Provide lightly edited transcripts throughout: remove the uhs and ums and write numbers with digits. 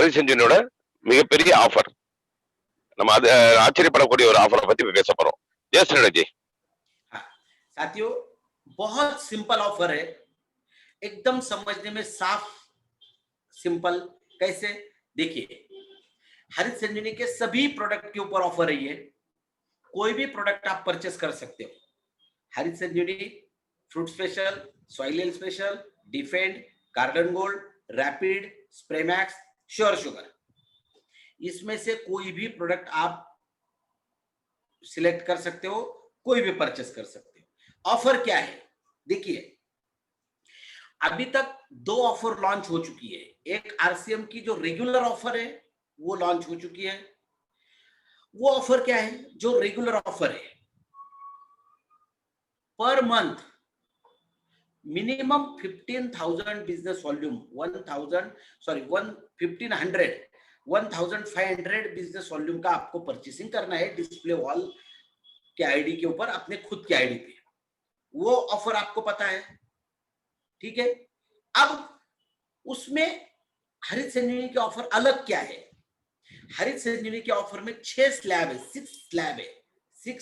ஹரி செஞ்சனோட மிகப்பெரிய ஆஃபர். நம்ம அது ஆச்சரியப்படக்கூடிய ஒரு ஆஃபரை பத்தி பேச போறோம். எஸ் जी। साथियों, बहुत सिंपल ऑफर है, एकदम समझने में साफ सिंपल। कैसे? देखिए, हरित संजीवनी के सभी प्रोडक्ट के ऊपर ऑफर है ये। कोई भी प्रोडक्ट आप परचेस कर सकते हो। Harit Sanjeevani, fruit special, soil special, defend, garden gold, rapid, Spraymax, sure sugar, इसमें से कोई भी प्रोडक्ट आप सिलेक्ट कर सकते हो, कोई भी परचेस कर सकते हो। ऑफर क्या है? देखिए, अभी तक 2 ऑफर लॉन्च हो चुकी है। एक आरसीएम की जो रेगुलर ऑफर है वो लॉन्च हो चुकी है। वो ऑफर क्या है? जो रेगुलर ऑफर है, per month minimum 15,000 business volume, 1500 business volume का आपको परचेसिंग करना है डिस्प्ले वॉल के आईडी के ऊपर, अपने खुद के आईडी पे। वो ऑफर आपको पता है, ठीक है। अब उसमें हरित संजीवनी के ऑफर अलग क्या है? हरित संजीवनी के ऑफर में 6 स्लैब है, 6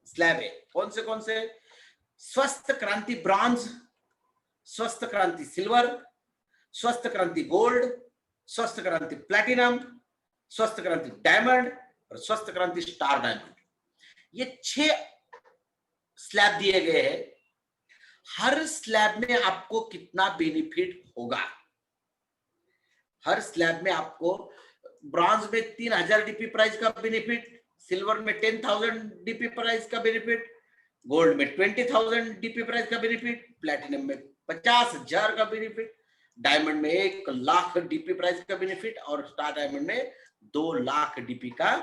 स्लैब है। कौन से? स्वस्थ क्रांति ब्रॉन्ज, स्वस्थ क्रांति सिल्वर, स्वस्थ क्रांति गोल्ड, स्वस्थ क्रांति प्लैटिनम, स्वस्थ क्रांति डायमंड और स्वस्थ क्रांति स्टार डायमंड। ये 6 स्लैब दिए गए हैं। हर स्लैब में आपको कितना बेनिफिट होगा? हर स्लैब में आपको ब्रॉन्ज में 3000 डीपी प्राइस का बेनिफिट, सिल्वर में 10,000 डीपी प्राइस का बेनिफिट, गोल्ड में 20,000 डीपी प्राइस का बेनिफिट, प्लैटिनम में 50,000 का बेनिफिट, डायमंड में 1 लाख डीपी प्राइस का बेनिफिट और स्टार डायमंड में 2 लाख डीपी का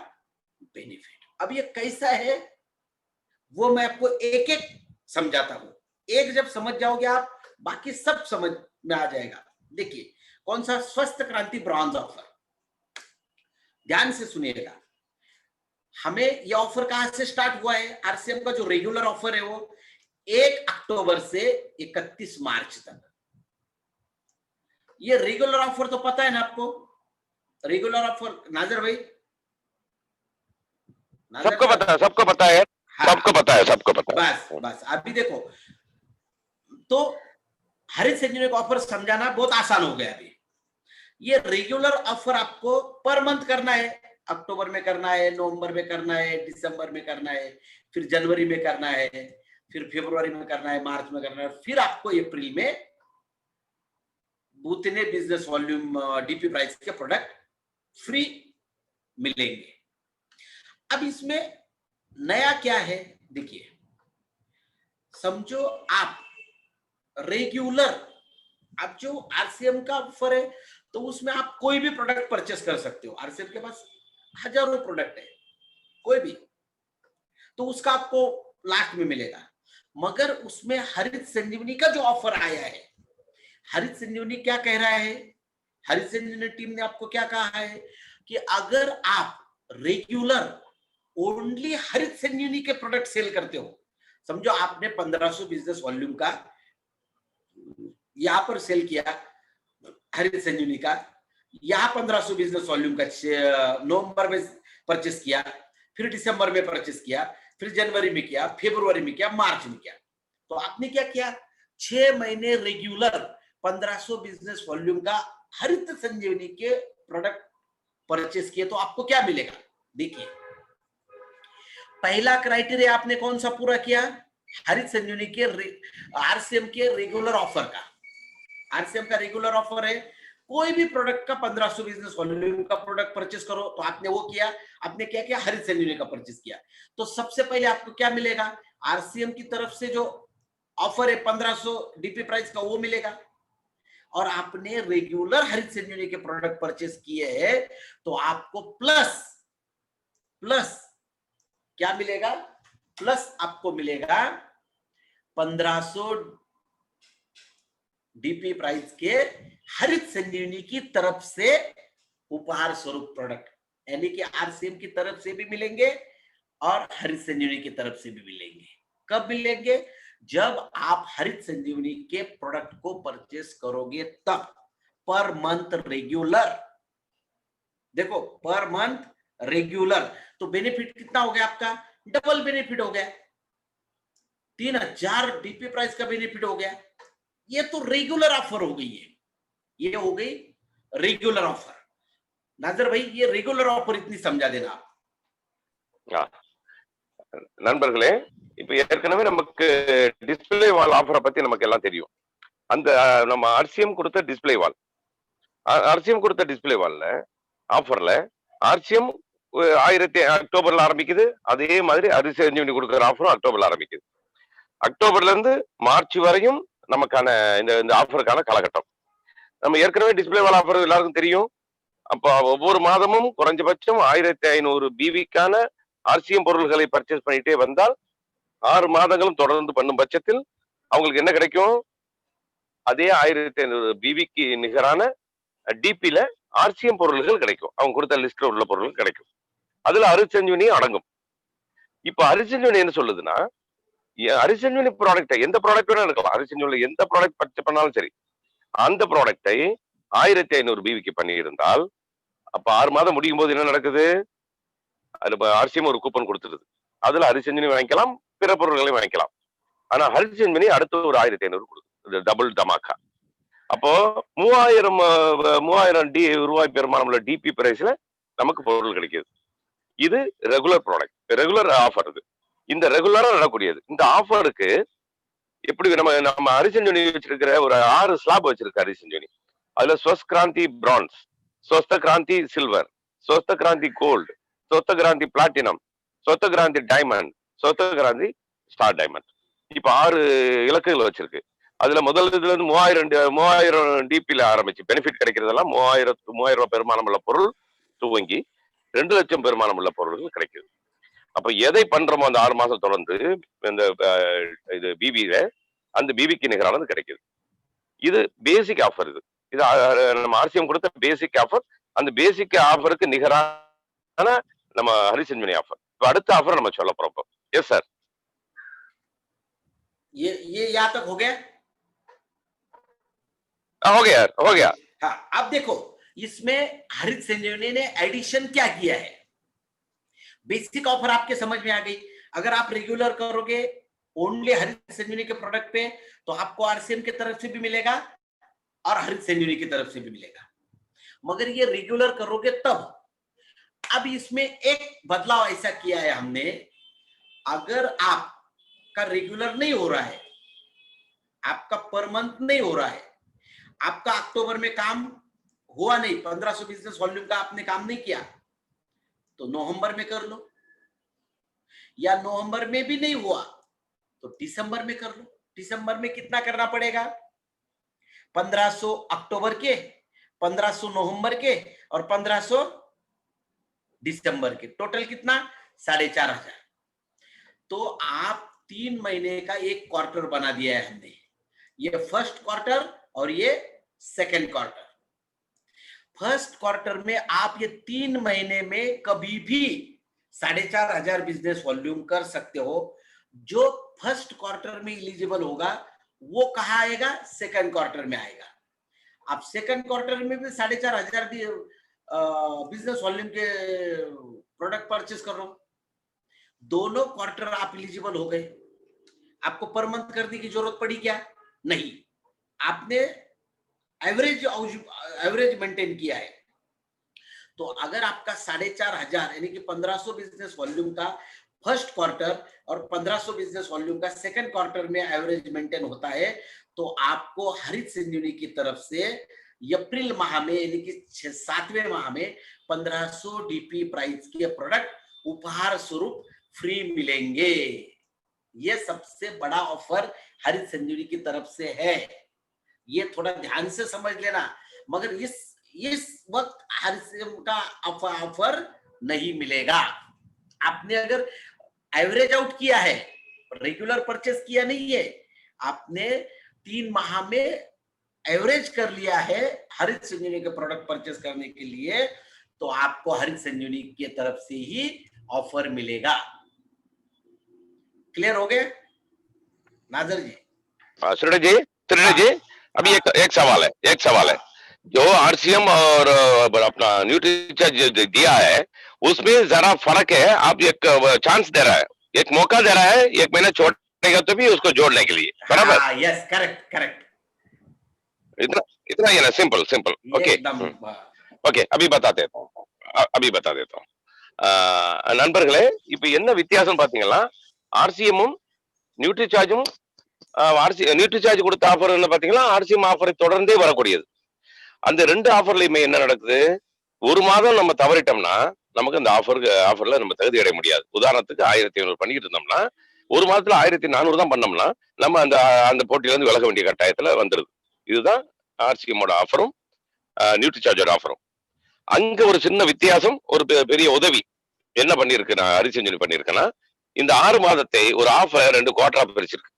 बेनिफिट। अब ये कैसा है वो मैं आपको एक एक समझाता हूं। एक जब समझ जाओगे आप, बाकी सब समझ में आ जाएगा। देखिए, कौन सा? स्वस्थ क्रांति ब्रॉन्ज ऑफर। ध्यान से सुनिएगा। हमें यह ऑफर कहां से स्टार्ट हुआ है? आरसीएम का जो रेगुलर ऑफर है वो 1 अक्टूबर से 31 मार्च तक। ये रेगुलर ऑफर तो पता है ना आपको? रेगुलर ऑफर नाजर भाई, सबको पता है, सबको पता है, सबको पता है, सबको पता है। बस अभी देखो, तो हरित संजीवनी का ऑफर समझाना बहुत आसान हो गया। अभी ये रेगुलर ऑफर आपको पर मंथ करना है। अक्टूबर में करना है, नवंबर में करना है, दिसंबर में करना है, फिर जनवरी में करना है, फिर फरवरी में करना है, मार्च में करना है, फिर आपको अप्रैल में उतने बिजनेस वॉल्यूम डीपी प्राइस के प्रोडक्ट फ्री मिलेंगे। अब इसमें नया क्या है? देखिए, समझो आप रेगुलर, अब जो आरसीएम का ऑफर है तो उसमें आप कोई भी प्रोडक्ट परचेस कर सकते हो। आरसीएम के पास हजारों प्रोडक्ट है, कोई भी, तो उसका आपको लास्ट में मिलेगा। मगर उसमें हरित संजीवनी का जो ऑफर आया है, हरित संजीवनी क्या कह रहा है? हरित संजीवनी टीम ने आपको क्या कहा है कि अगर आप रेगुलर ओनली हरित संजीवनी के प्रोडक्ट सेल करते हो, समझो आपने 1500 बिजनेस वॉल्यूम का यहां पर सेल किया हरित संजीवनी का, यहां 1500 बिजनेस वॉल्यूम का नवंबर में परचेस किया, फिर दिसंबर में परचेस किया, फिर जनवरी में किया, फरवरी में किया, मार्च में किया, तो आपने क्या किया? 6 महीने रेगुलर 1500 बिजनेस वॉल्यूम का हरित संजीवनी के प्रोडक्ट परचेस किए, तो आपको क्या मिलेगा? देखिए, पहला क्राइटेरिया आपने कौन सा पूरा किया? हरित संजीवनी के आरसीएम के रेगुलर ऑफर का। आरसीएम का रेगुलर ऑफर है, कोई भी प्रोडक्ट का 1500 बिजनेस वॉल्यूम का प्रोडक्ट परचेस करो, तो आपने वो किया। आपने क्या किया? हरित संजीवनी का परचेस किया। तो सबसे पहले आपको क्या मिलेगा? आरसीएम की तरफ से जो ऑफर है 1500 डीपी प्राइस का, वो मिलेगा। और आपने रेगुलर हरित संजीवनी के प्रोडक्ट परचेस किए हैं, तो आपको प्लस क्या मिलेगा? प्लस आपको मिलेगा 1500 डीपी प्राइस के हरित संजीवनी की तरफ से उपहार स्वरूप प्रोडक्ट, यानी कि आरसीएम की तरफ से भी मिलेंगे और हरित संजीवनी की तरफ से भी मिलेंगे। कब मिलेंगे? जब आप हरित संजीवनी के प्रोडक्ट को परचेस करोगे तब पर मंथ रेगुलर। देखो पर मंथ रेगुलर, तो बेनिफिट कितना हो गया आपका? डबल बेनिफिट हो गया, 3000 डीपी प्राइस का बेनिफिट हो गया। ये तो रेगुलर ऑफर हो गई है, ये हो गई रेगुलर ऑफर। नाजर भाई ये रेगुलर ऑफर इतनी समझा देना आप। ஆ, நண்பர்களே, இப்ப ஏற்கனவே நமக்கு டிஸ்பிளே வால் ஆஃபரை பத்தி நமக்கு எல்லாம் தெரியும். அந்த நம்ம ஆர்சிஎம் கொடுத்த டிஸ்பிளே வால், ஆர்சிஎம் கொடுத்த டிஸ்பிளே வால்ல ஆஃபர்ல ஆர்சிஎம் 1000 அக்டோபர்ல ஆரம்பிக்குது. அதே மாதிரி அரிசெஞ்சு கொடுக்குற ஆஃபரும் அக்டோபர்ல ஆரம்பிக்குது. அக்டோபர்ல இருந்து மார்ச் வரையும் நமக்கான இந்த ஆஃபருக்கான காலகட்டம். நம்ம ஏற்கனவே டிஸ்பிளே வால் ஆஃபர் எல்லாருக்கும் தெரியும். அப்ப ஒவ்வொரு மாதமும் குறைஞ்சபட்சம் 1500 பிவிக்கான ஆர்சிஎம் பொருள்களை பர்ச்சேஸ் பண்ணிட்டே வந்தால் 6 மாதங்களும் தொடர்ந்து பண்ணும் பட்சத்தில் அவங்களுக்கு என்ன கிடைக்கும்? அதே 1500 பிவிக்கு நிகரான டிபில ஆர்சிஎம் பொருள்கள் கிடைக்கும். அவங்க கொடுத்த லிஸ்ட்ல உள்ள பொருள்கள் கிடைக்கும். அதுல அரிசெஞ்சூனி அடங்கும். இப்ப அரிசெஞ்சூனி என்ன சொல்லுதுன்னா, அரிசெஞ்சூனி ப்ராடக்ட் எந்த ப்ராடக்ட் வேணா இருக்கலாம். அரிசெஞ்சூனில எந்த ப்ராடக்ட் பர்ச்சேஸ் பண்ணாலும் சரி, அந்த ப்ராடக்டை 1500 பிவிக்கு பண்ணி இருந்தால், அப்ப 6 மாதம் முடியும் போது என்ன நடக்குது? அதுல ஆர்சிஎம் ஒரு கூப்பன் கொடுத்துருது. அதுல அரிசெஞ்சூனி வாங்கிக்கலாம், பிற பொருள்களையும் வாங்கிக்கலாம். ஆனா ஹரிசெஞ்சூனி அடுத்த ஒரு 1500 கொடுக்குது, டபுள் தமாக்கா. அப்போ 3000 ரூபாய் பெருமானமுள்ள டிபி பிரைஸ்ல நமக்கு பொருள் கிடைக்குது. இது ரெகுலர் ப்ராடக்ட், ரெகுலர் ஆஃபர். இது இந்த ரெகுலரா நடக்கூடியது. இந்த ஆஃபருக்கு எப்படி நம்ம அரிசெஞ்சூனி வச்சிருக்கிற ஒரு 6 ஸ்லாப் வச்சிருக்க அரிசெஞ்சூனி. அதுல Swasth Kranti bronze, Swasth Kranti silver, Swasth Kranti gold, Swasth Kranti platinum, Swasth Kranti diamond, Swasth Kranti star diamond. இப்ப 6 இலக்குகள் வச்சிருக்கு. அதுல முதல் இதுல இருந்து 3000 டிபில ஆரம்பிச்சு பெனிஃபிட் கிடைக்கிறதெல்லாம் 3000 ரூபாய் பெருமானம் உள்ள பொருள் துவங்கி 2 லட்சம் பெருமானம் உள்ள பொருள்கள் கிடைக்குது. அப்ப எதை பண்றோமோ அந்த 6 மாசம் தொடர்ந்து இந்த இது பிபில அந்த பிபிக்கு நிகரானது கிடைக்குது. இது பேசிக் ஆஃபர். இது நம்ம ஆர்சிஎம் கொடுத்த பேசிக் ஆஃபர். அந்த பேசிக் ஆஃபருக்கு நிகரான நம்ம ஹரிசெஞ்சூனி ஆஃபர். இப்ப அடுத்த ஆஃபர் நம்ம சொல்ல போறோம். எஸ் சார், ये यहां तक हो गया? हो गया यार, हो गया। हाँ, अब देखो इसमें हरित संजीवनी ने एडिशन क्या किया है। बेसिक ऑफर आपके समझ में आ गई। अगर आप रेगुलर करोगे ओनली हरित संजीवनी के प्रोडक्ट पे, तो आपको आरसीएम की तरफ से भी मिलेगा और हरित संजीवनी की तरफ से भी मिलेगा। मगर ये रेगुलर करोगे तब। अब इसमें एक बदलाव ऐसा किया है हमने, अगर आपका रेगुलर नहीं हो रहा है, आपका पर मंथ नहीं हो रहा है, आपका अक्टूबर में काम हुआ नहीं, 1500 बिजनेस वॉल्यूम का आपने काम नहीं किया, तो नवंबर में कर लो, या नवंबर में भी नहीं हुआ तो दिसंबर में कर लो। दिसंबर में कितना करना पड़ेगा? 1500 अक्टूबर के, 1500 नवंबर के और 1500 दिसंबर के, टोटल कितना? 4500। तो आप 3 महीने का एक क्वार्टर बना दिया है हमने। ये फर्स्ट क्वार्टर और ये सेकेंड क्वार्टर। फर्स्ट क्वार्टर में आप ये 3 महीने में कभी भी 4500 बिजनेस वॉल्यूम कर सकते हो। जो फर्स्ट क्वार्टर में एलिजिबल होगा वो कहाँ आएगा? सेकेंड क्वार्टर में आएगा। आप सेकेंड क्वार्टर में भी 4500 बिजनेस वॉल्यूम के प्रोडक्ट परचेस कर रहे हो, दोनों क्वार्टर आप एलिजिबल हो गए। आपको पर मंथ करने की जरूरत पड़ी क्या? नहीं, आपने एवरेज मेंटेन किया है। तो अगर आपका 4500 यानी कि 1500 बिजनेस वॉल्यूम का फर्स्ट क्वार्टर और 1500 बिजनेस वॉल्यूम का सेकंड क्वार्टर में एवरेज मेंटेन होता है, तो आपको हरित संजीवनी की तरफ से अप्रैल माह में यानी कि 7वें माह में 1500 डीपी प्राइस के प्रोडक्ट उपहार स्वरूप फ्री मिलेंगे। ये सबसे बड़ा ऑफर हरित संजीवनी की तरफ से है। ये थोड़ा ध्यान से समझ लेना। मगर इस वक्त हरित का ऑफर नहीं मिलेगा। आपने अगर एवरेज आउट किया है, रेगुलर परचेस किया नहीं है, आपने 3 माह में एवरेज कर लिया है हरित संजीवनी के प्रोडक्ट परचेस करने के लिए, तो आपको हरित संजीवनी की तरफ से ही ऑफर मिलेगा। क्लियर हो गया नाजर जी? श्रीधर जी, अभी एक सवाल है। जो आरसीएम और अपना न्यूट्रीचार्ज दिया है उसमें जरा फर्क है। आप एक चांस दे रहा है, एक मौका दे रहा है, एक महीना छोड़ेगा तो भी उसको जोड़ने के लिए, बराबर। हाँ, यस, करेक्ट करेक्ट, इतना इतना ही है ना, सिंपल सिंपल। ओके एकदम। ஓகே அபி பத்தா தேता हूं அபி பத்தா தேता हूं நண்பர்களே, இப்ப என்ன வித்தியாசம் பாத்தீங்கன்னா, ஆர்சிஎம்மும் நியூட்ரிசார்ஜும் நியூட்ரிசார்ஜ் கொடுத்த ஆஃபர் என்ன பாத்தீங்கன்னா, ஆர்சிஎம் ஆஃபரை தொடர்ந்தே வரக்கூடியது. அந்த ரெண்டு ஆஃபர்லயுமே என்ன நடக்குது, ஒரு மாதம் நம்ம தவறிட்டோம்னா நமக்கு அந்த ஆஃபர்ல நம்ம தகுதி அடைய முடியாது. உதாரணத்துக்கு 1500 பண்ணிட்டு இருந்தோம்னா ஒரு மாதத்துல 1400 தான் பண்ணோம்னா நம்ம அந்த அந்த போட்டியில இருந்து விலக வேண்டிய கட்டாயத்துல வந்துருது. இதுதான் ஆர்சிஎம்மோட ஆஃபரும் நியூட்ரிசார்ஜோட ஆஃபரும். அங்க ஒரு சின்ன வித்தியாசம், ஒரு பெரிய உதவி என்ன பண்ணிருக்கு, நான் ஹரிசஞ்சனி பண்ணிருக்கேன்னா, இந்த 6 மாதத்தை ஒரு ஆஃபர் 2 குவார்டரா பிரிச்சிருக்கு.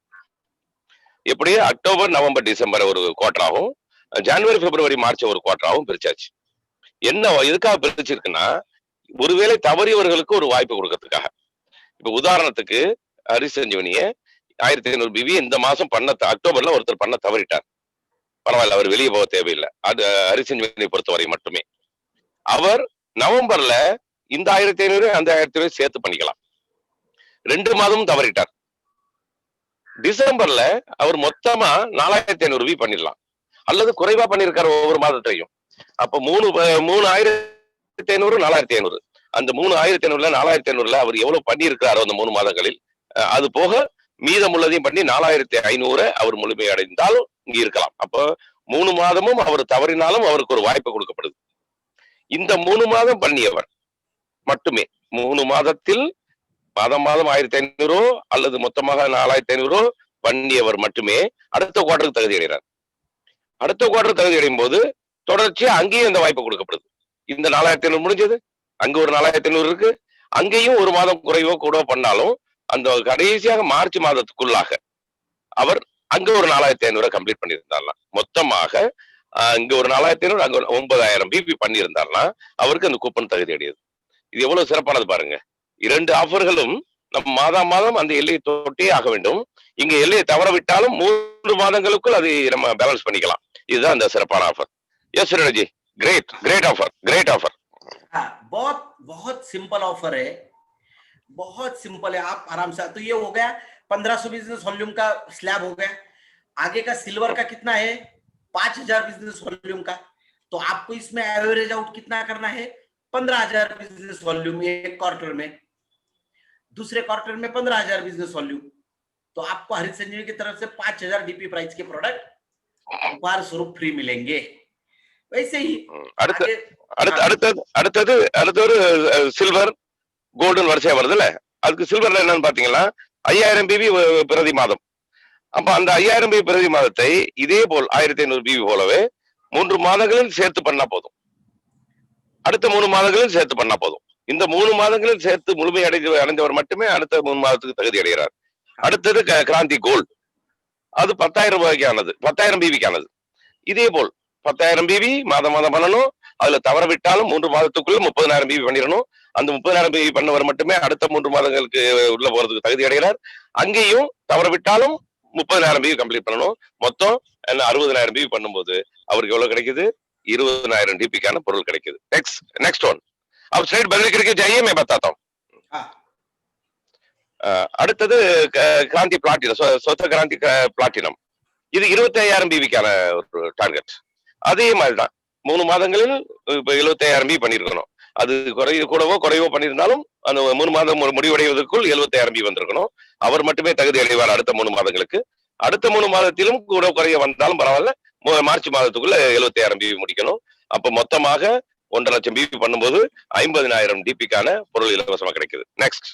எப்படி அக்டோபர் நவம்பர் டிசம்பர் ஒரு குவார்டராகவும், ஜனவரி பிப்ரவரி மார்ச் ஒரு குவார்டராகவும் பிரிச்சாச்சு. என்ன எதுக்காக பிரிச்சிருக்குன்னா, ஒருவேளை தவறியவர்களுக்கு ஒரு வாய்ப்பு கொடுக்கறதுக்காக. இப்ப உதாரணத்துக்கு ஹரிசஞ்சீவனிய 1500 பிவி இந்த மாசம் பண்ண அக்டோபர்ல ஒருத்தர் பண்ண தவறிட்டார். பரவாயில்ல, அவர் வெளியே போக தேவையில்லை. அது ஹரிசஞ்சீவனியை பொறுத்தவரை மட்டுமே. அவர் நவம்பர்ல இந்த 1500 அந்த 1500 சேர்த்து பண்ணிக்கலாம். 2 மாதமும் தவறிட்டார். டிசம்பர்ல அவர் மொத்தமா 4500 ரூபாய் பண்ணிடலாம், அல்லது குறைவா பண்ணிருக்காரு ஒவ்வொரு மாதத்தையும். அப்ப 3500 4500, அந்த 3500ல 4500ல அவர் எவ்வளவு பண்ணியிருக்கிறாரோ அந்த 3 மாதங்களில், அது போக மீதமுள்ளதையும் பண்ணி 4500 அவர் முழுமையடைந்தாலும் இங்க இருக்கலாம். அப்போ 3 மாதமும் அவர் தவறினாலும் அவருக்கு ஒரு வாய்ப்பு கொடுக்கப்படுது. இந்த 3 மாதம் பண்ணியவர் மட்டுமே, 3 மாதத்தில் மாதம் 1500 அல்லது மொத்தமாக 4500 பண்ணியவர் மட்டுமே அடுத்த குவார்டருக்கு தகுதி அடைகிறார். அடுத்த குவார்டர் தகுதி அடையும் போது தொடர்ச்சியா அங்கேயும் இந்த வாய்ப்பு கொடுக்கப்படுது. இந்த 4500 முடிஞ்சது, அங்க ஒரு 4500 இருக்கு, அங்கேயும் ஒரு மாதம் குறைவோ கூட பண்ணாலும் அந்த கடைசியாக மார்ச் மாதத்துக்குள்ளாக அவர் அங்க ஒரு 4500 கம்ப்ளீட் பண்ணியிருந்தார்னா, மொத்தமாக இங்க ஒரு 4500 அங்க 9000 பிபி பண்ணியிருந்தார்னா அவருக்கு அந்த கூப்பன் தகுதி அடையுது. இது எவ்வளவு சிறப்பானது பாருங்க. 2 ஆஃபர்களும் நம்ம மாதம் அந்த எல்லையை தொட்டே ஆக வேண்டும். இங்க எல்லையை தவற விட்டாலும் 3 மாதங்களுக்குள் அதை நம்ம பேலன்ஸ் பண்ணிக்கலாம். இதுதான் அந்த சிறப்பான offer. Yes Suresh ji, great great offer, great offer. हाँ, बहुत बहुत सिंपल ऑफर है, बहुत सिंपल है। आप आराम से, तो ये हो गया 1500 बिजनेस वॉल्यूम का स्लैब हो गया। आगे का सिल्वर का कितना है, 5000 बिजनेस वॉल्यूम का। तो आपको इसमें एवरेज आउट कितना करना है, 15000 बिजनेस वॉल्यूम एक क्वार्टर में, दूसरे क्वार्टर में 15000 बिजनेस वॉल्यूम। तो आपको हरित संजीवनी की तरफ से 5000 डीपी प्राइस के प्रोडक्ट उपहार स्वरूप फ्री मिलेंगे। वैसे ही அடுத்தது சில்வர் கோல்டன் வரிசையா வருதுல்ல, அதுக்கு சில்வர்ல என்னன்னு பாத்தீங்கன்னா 5000 பிவி பிரதி மாதம். அப்ப அந்த 5000 பிவி பிரதி மாதத்தை இதே போல் 1500 பிவி போலவே 3 மாதங்களில் சேர்த்து பண்ணா போதும். அடுத்த 3 மாதங்களில் சேர்த்து பண்ணா போதும். இந்த 3 மாதங்களில் சேர்த்து முழுமை அடைந்தவர் மட்டுமே அடுத்த 3 மாதத்துக்கு தகுதி அடைகிறார். அடுத்தது கிராந்தி கோல்டு, அது 10,000 ரூபாய்க்கானது, 10,000 பிவிக்கானது. இதே போல் 10,000 பிவி மாதம் பண்ணணும். அதுல தவற விட்டாலும் 3 மாதத்துக்குள்ள 30,000 பிவி பண்ணிடணும். அந்த 30,000 பிவி பண்ணவர் மட்டுமே அடுத்த 3 மாதங்களுக்கு உள்ள போறதுக்கு தகுதி அடைகிறார். அங்கேயும் தவற விட்டாலும் 30,000 பிவி கம்ப்ளீட் பண்ணணும். மொத்தம் 60,000 பிவி பண்ணும்போது அவருக்கு எவ்வளவு கிடைக்குது, 20,000 डीपी பொருள் கிடைக்குது. नेक्स्ट वन, अब स्लाइड बदल करके जाइए, मैं बताता हूँ। அடுத்தது கிராந்தி பிளாட்டினம், சொத்த கிராந்தி பிளாட்டினம். இது 25,000 பிவிக்கான ஒரு டார்கெட். அதே மாதிரிதான் 3 மாதங்களில் இப்ப 75,000 பிவி பண்ணிருக்கணும். அது கூடவோ குறைவோ பண்ணியிருந்தாலும் அந்த 3 மாதம் முடிவடைவதற்குள் 75,000 பிவி வந்திருக்கணும். அவர் மட்டுமே தகுதி அடைவார் அடுத்த 3 மாதங்களுக்கு. அடுத்த 3 மாதத்திலும் கூட குறைய வந்தாலும் பரவாயில்ல, மார்ச் மாதத்துக்குள்ள 75,000 பிவி முடிக்கணும். அப்ப மொத்தமாக 1.5 லட்சம் பிவி பண்ணும்போது 50,000 டிபிக்கான பொருள் இலவசமா கிடைக்குது. நெக்ஸ்ட்,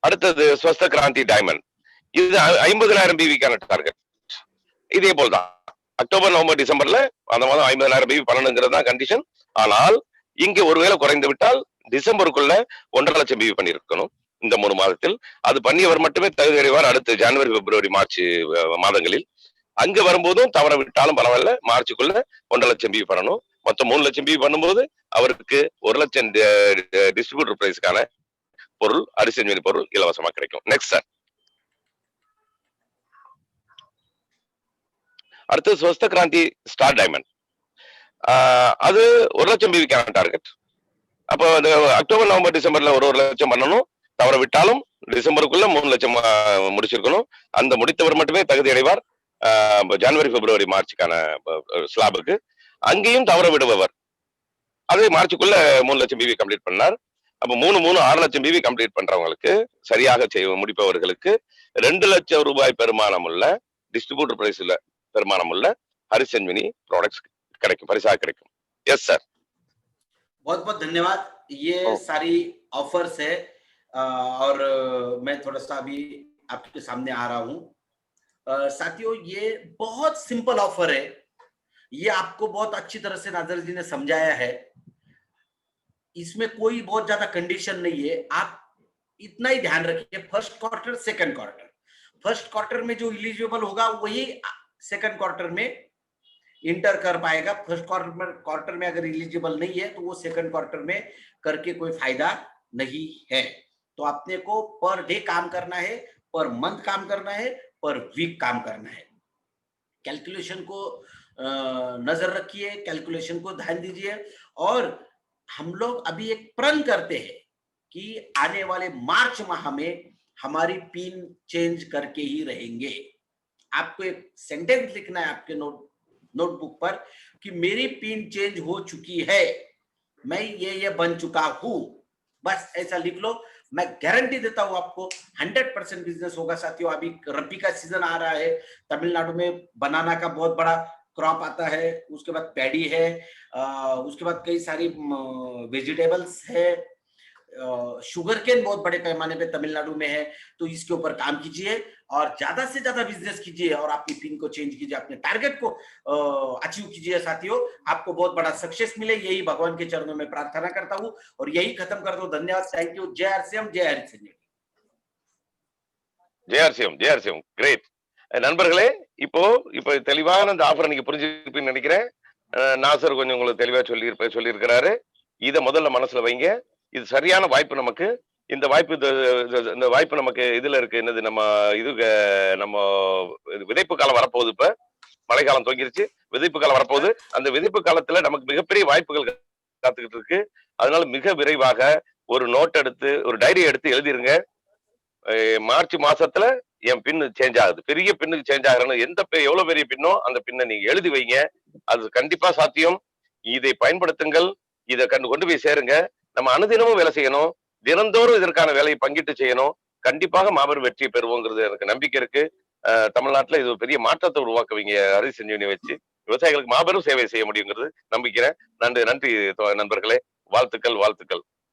அடுத்தது ஸ்வஸ்த கிராந்தி டைமண்ட். இது 50,000 பிவிக்கான டார்கெட். இதே போல்தான் அக்டோபர் நவம்பர் டிசம்பர்ல அந்த மாதம் 50,000 பிவி பண்ணணுங்கிறது தான் கண்டிஷன். ஆனால் இங்க ஒருவேளை குறைந்து விட்டால் டிசம்பருக்குள்ள 1.5 லட்சம் பிவி பண்ணிருக்கணும் இந்த 3 மாதத்தில். அது பண்ணியவர் மட்டுமே தகுதி அடைவார் அடுத்து ஜனவரி பிப்ரவரி மார்ச் மாதங்களில். அங்க வரும்போதும் தவற விட்டாலும் பரவாயில்ல, மார்ச்சுக்குள்ள 1.5 லட்சம் பிவி பண்ணணும். மொத்தம் 3 லட்சம் பிவி பண்ணும்போது அவருக்கு 1 லட்சம் டிஸ்ட்ரிபியூட்டர் பிரைஸ்க்கான பொருள், அரிசி பொருள் இலவசமா கிடைக்கும். Next sir. அடுத்து ஸ்வஸ்த கிராந்தி ஸ்டார் டைமண்ட், அது 1,00,000 பிவிக்கான டார்கெட். அப்போ அக்டோபர் நவம்பர் டிசம்பர்ல 1,00,000 பண்ணணும். தவற விட்டாலும் டிசம்பருக்குள்ள 3,00,000 முடிச்சிருக்கணும். அந்த முடித்தவர் மட்டுமே தகுதி அடைவார் ஜனவரி பிப்ரவரி மார்ச்சுக்கான ஸ்லாபுக்கு. அங்கேயும் தவற விடுபவர் அதே மார்ச்சுக்குள்ள 3,00,000 பிவி கம்ப்ளீட் பண்ணார். அப்ப 6,00,000 பிவி கம்ப்ளீட் பண்றவங்களுக்கு, சரியாக முடிப்பவர்களுக்கு 2,00,000 ரூபாய் பெருமானம் உள்ள டிஸ்ட்ரிபியூட்டர் பிரைஸ்ல பெருமானம் உள்ள ஹரிஸ் சஞ்சீவனி ப்ராடக்ட்ஸ் கிடைக்கும், பரிசாக கிடைக்கும். Yes sir. बहुत बहुत धन्यवाद। ये सारी ऑफर्स है और मैं थोड़ा सा अभी आपके सामने आ रहा हूँ। साथियों, ये बहुत सिंपल ऑफर है, ये आपको बहुत अच्छी तरह से नाजर जी ने समझाया है। इसमें कोई बहुत ज्यादा कंडीशन नहीं है, आप इतना ही ध्यान रखिए, first quarter second quarter, first quarter में जो एलिजिबल होगा वही सेकंड क्वार्टर में इंटर कर पाएगा। फर्स्ट क्वार्टर में अगर एलिजिबल नहीं है तो वो सेकंड क्वार्टर में करके कोई फायदा नहीं है। तो अपने को पर डे काम करना है, पर मंथ काम करना है, पर वीक काम करना है। कैलकुलेशन को नजर रखिए, कैलकुलेशन को ध्यान दीजिए। और हम लोग अभी एक प्रण करते हैं कि आने वाले मार्च माह में हमारी पिन चेंज करके ही रहेंगे। आपको एक सेंटेंस लिखना है आपके नोटबुक पर कि मेरी पिन चेंज हो चुकी है, मैं ये बन चुका हूं, बस ऐसा लिख लो। मैं गारंटी देता हूं आपको 100% बिजनेस होगा। साथियों, अभी रबी का सीजन आ रहा है, तमिलनाडु में बनाना का बहुत बड़ा क्रॉप आता है, उसके बाद पैडी है, उसके बाद कई सारी वेजिटेबल्स है, शुगर केन बहुत बड़े पैमाने पे तमिलनाडु में है। तो इसके ऊपर काम कीजिए और ज्यादा से ज्यादा बिजनेस कीजिए और अपनी पिन को चेंज कीजिए, अपने टारगेट को अचीव कीजिए। साथियों, आपको बहुत बड़ा सक्सेस मिले, यही भगवान के चरणों में प्रार्थना करता हूं और यही खत्म कर दो। धन्यवाद, थैंक यू। जय आरसीएम, जय हरिस சஞ்சீவனி। ஜெய் ஆர்சிஎம், ஜெய் ஆர்சிஎம். கிரேட். நண்பர்களே, இப்போ தெளிவான அந்த ஆஃபரை நீங்க புரிஞ்சுப்பீங்கன்னு நினைக்கிறேன். நாசர் கொஞ்சம் உங்களுக்கு தெளிவா சொல்லியிருக்கிறாரு. இதை முதல்ல மனசுல வைங்க. இது சரியான வாய்ப்பு நமக்கு. இந்த வாய்ப்பு நமக்கு இதுல இருக்கு. என்னது, நம்ம விதைப்பு காலம் வரப்போகுது. இப்ப மழை காலம் துவங்கிருச்சு, விதைப்பு காலம் வரப்போகுது. அந்த விதைப்பு காலத்துல நமக்கு மிகப்பெரிய வாய்ப்புகள் காத்துக்கிட்டு இருக்கு. அதனால மிக விரைவாக ஒரு நோட் எடுத்து, ஒரு டைரி எடுத்து எழுதிருங்க. மார்ச் மாசத்துல என் பின்னு சேஞ்ச் ஆகுது, பெரிய பின்னுக்கு சேஞ்ச் ஆகுறேன்னு எவ்வளவு பெரிய பின்னோ அந்த பின்னை நீங்க எழுதி வைங்க. அது கண்டிப்பா சாத்தியம். இதை பயன்படுத்துங்கள், இதை கொண்டு போய் சேருங்க. நம்ம அனுதினமும் வேலை செய்யணும், தினந்தோறும் இதற்கான வேலையை பங்கிட்டு செய்யணும். கண்டிப்பாக மாபெரும் வெற்றி பெறுவோங்கிறது எனக்கு நம்பிக்கை இருக்கு. தமிழ்நாட்டுல இது பெரிய மாற்றத்தை உருவாக்குவீங்க ஹரிஸ் சஞ்சீவனி வச்சு. விவசாயிகளுக்கு மாபெரும் சேவை செய்ய முடியுங்கிறது நம்பிக்கிறேன். நன்றி நண்பர்களே. வாழ்த்துக்கள்.